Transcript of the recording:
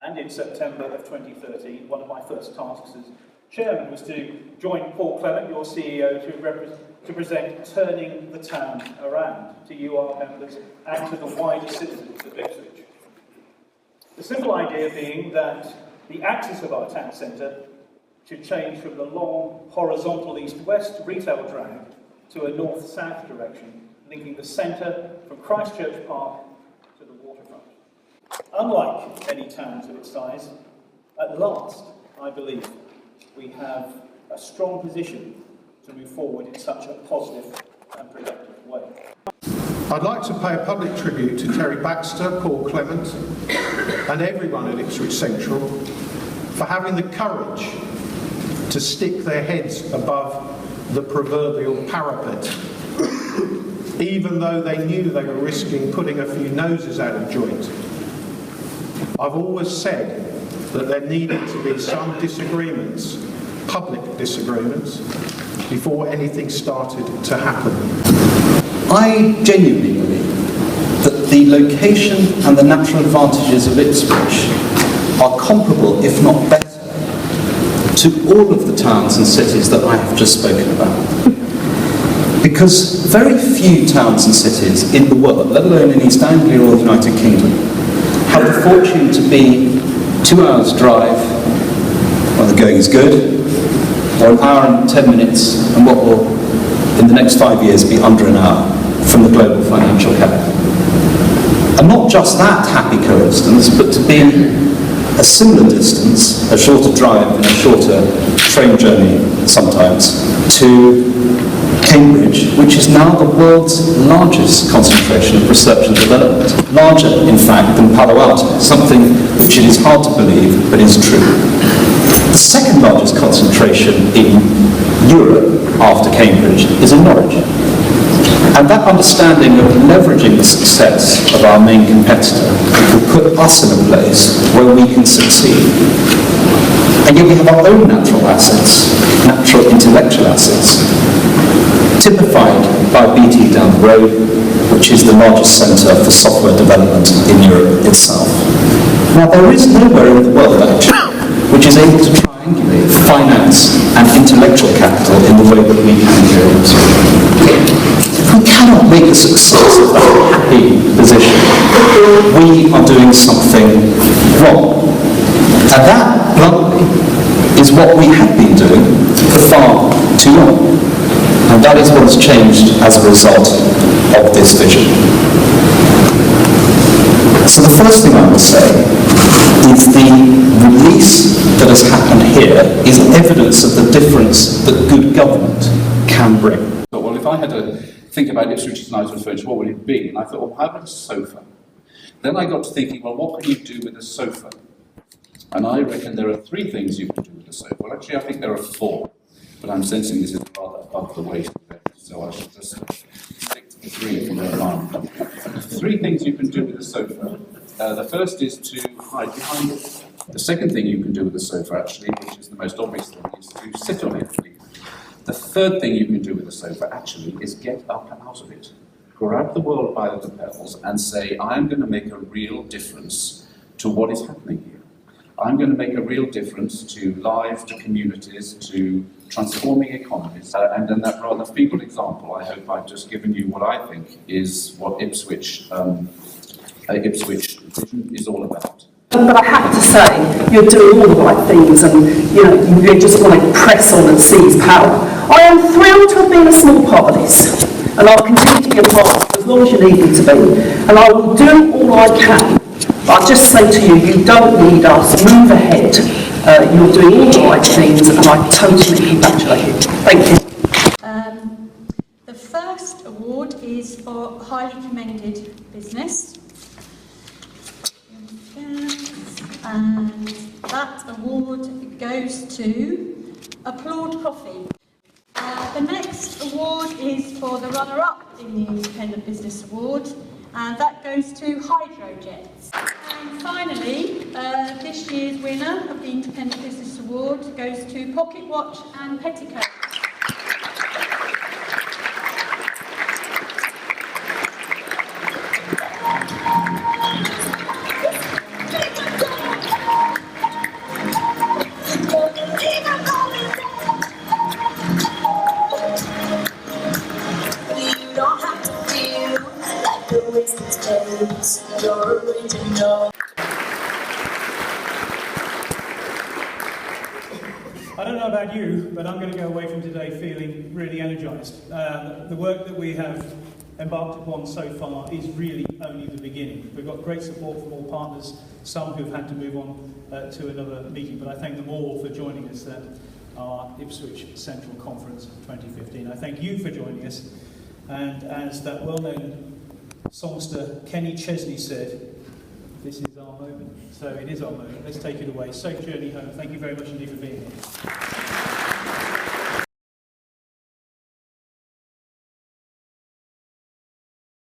And in September of 2013, one of my first tasks as chairman was to join Paul Clement, your CEO, to present Turning the Town Around to you, our members, and to the wider citizens of Ipswich. The simple idea being that the axis of our town centre should change from the long horizontal east-west retail drag to a north-south direction, linking the centre from Christchurch Park to the waterfront. Unlike any towns of its size, at last, I believe, we have a strong position to move forward in such a positive and productive way. I'd like to pay a public tribute to Terry Baxter, Paul Clement, and everyone at Ipswich Central for having the courage to stick their heads above the proverbial parapet, even though they knew they were risking putting a few noses out of joint. I've always said that there needed to be some disagreements, public disagreements, before anything started to happen. I genuinely believe that the location and the natural advantages of Ipswich are comparable, if not better, to all of the towns and cities that I have just spoken about. Because very few towns and cities in the world, let alone in East Anglia or the United Kingdom, have the fortune to be 2 hours drive, well, the going is good, or an hour and 10 minutes, and what will, in the next 5 years, be under an hour from the global financial capital. And not just that happy coincidence, but to be a similar distance, a shorter drive and a shorter train journey sometimes, to Cambridge, which is now the world's largest concentration of research and development. Larger, in fact, than Palo Alto, something which it is hard to believe, but is true. The second largest concentration in Europe after Cambridge is in Norwich. And that understanding of leveraging the success of our main competitor will put us in a place where we can succeed. And yet we have our own natural assets, natural intellectual assets, typified by BT down the road, which is the largest centre for software development in Europe itself. Now, there is nowhere in the world, actually, which is able to triangulate finance and intellectual capital in the way that we can do. We cannot make a success of that happy position. We are doing something wrong. And that, bluntly, is what we have been doing for far too long. And that is what has changed as a result of this vision. So the first thing I will say is the release that has happened here is evidence of the difference that good government can bring. Well, if I had to think about Ipswich's night of furniture, what would it be? And I thought, well, how about a sofa? Then I got to thinking, well, what can you do with a sofa? And I reckon there are 3 things you can do with a sofa. Well, actually, I think there are 4, but I'm sensing this is rather above the weight of it, so I should just stick to the 3 from there on. 3 things you can do with a sofa. The first is to hide behind it. The second thing you can do with a sofa, actually, which is the most obvious thing, is to sit on it. The third thing you can do with a sofa, actually, is get up and out of it. Grab the world by the lapels and say, I'm going to make a real difference to what is happening here. I'm going to make a real difference to lives, to communities, to transforming economies. And in that rather feeble example, I hope I've just given you what I think is what Ipswich Vision is all about. But I have to say, you're doing all the right things and you just want to press on and seize power. I am thrilled to have been a small part of this, and I'll continue to be a part of it as long as you need me to be. And I will do all I can. But I just say to you, you don't need us. Move ahead. You're doing all the right things, and I totally congratulate you. Thank you. The first award is for highly commended business. And that award goes to Applaud Coffee. The next award is for the runner-up in the Independent Business Award, and that goes to Hydrojets. And finally, this year's winner of the Independent Business Award goes to Pocket Watch and Petticoat. about you, but I'm going to go away from today feeling really energised. The work that we have embarked upon so far is really only the beginning. We've got great support from all partners, some who've had to move on to another meeting, but I thank them all for joining us at our Ipswich Central Conference 2015. I thank you for joining us, and as that well-known songster Kenny Chesney said, this is our moment. So it is our moment. Let's take it away. Safe journey home. Thank you very much indeed for being here.